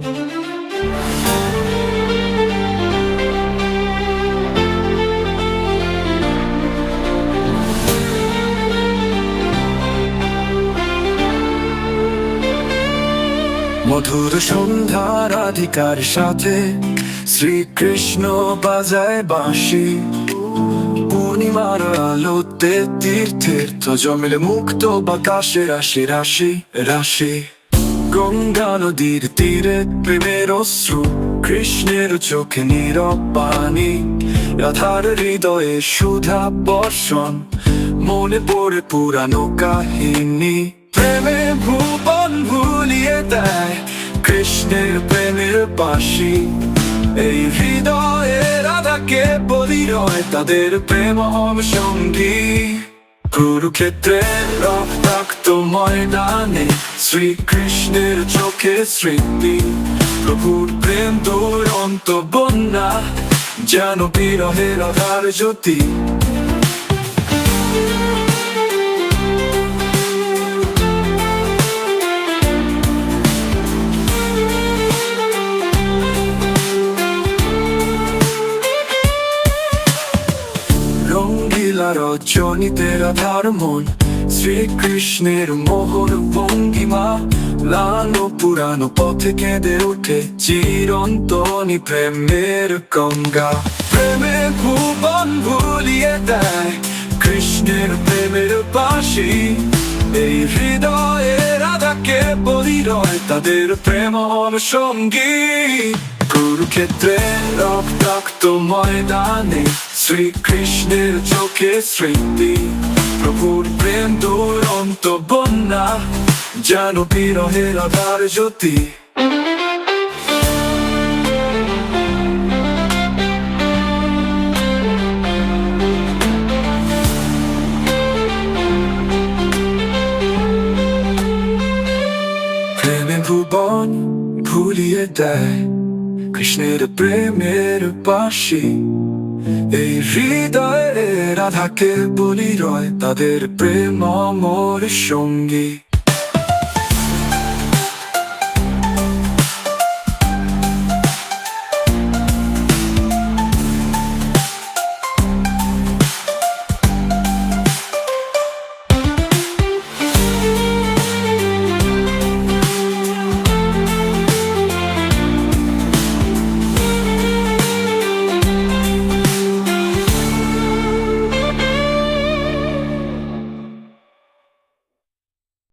মধুর সন্ধ্যার রাধিকার সাথে শ্রীকৃষ্ণ বাজায় বাঁশি। পূর্ণিমার আলোতে তীর্থ জমিলে মুক্ত বাতাসে রাশি রাশি রাশি। গঙ্গা নদীর তীরে প্রেমের অশ্রু, কৃষ্ণের চোখে নীরব পানি। রাধার হৃদয়ে সুধা বর্ষণ, মনে পড়ে পুরানো কাহিনী। প্রেমে ভুবন ভুলিয়ে দেয় কৃষ্ণের প্রেমের বাঁশি। এই হৃদয়ে রাধাকে বলি রয় তাদের প্রেম সঙ্গী। কুরুক্ষেত্রের রক্তাক্ত ময়দানে শ্রীকৃষ্ণের চোখে স্মৃতি। প্রভুর প্রেম দুরন্ত বন্যা, যেন বিরহে রাধার জ্যোতি। রঙ্গিলা রজনীতে রাধার মন, শ্রীকৃষ্ণের মোহর ভঙ্গিমা। লানো পুরানো পথে কেঁদে ওঠে চিরন্তনী প্রেমের গঙ্গা। প্রেমে ভুবন ভুলিয়ে দেয় কৃষ্ণের প্রেমের বাঁশি। এই হৃদয়ে রাধাকে বলি রয় তাদের প্রেম সঙ্গী। কুরুক্ষেত্রের রক্তাক্ত ময়দানে শ্রীকৃষ্ণের চোখে স্মৃতি। প্রভুর প্রেম দুরন্ত বন্যা, যেন বিরহে রাধার জ্যোতি। প্রেমে ভুবন ভুলিয়ে দেয় কৃষ্ণের প্রেমের বাঁশি। এই হৃদয়ে রাধাকে বলি রয় তাদের প্রেম অমর সঙ্গী।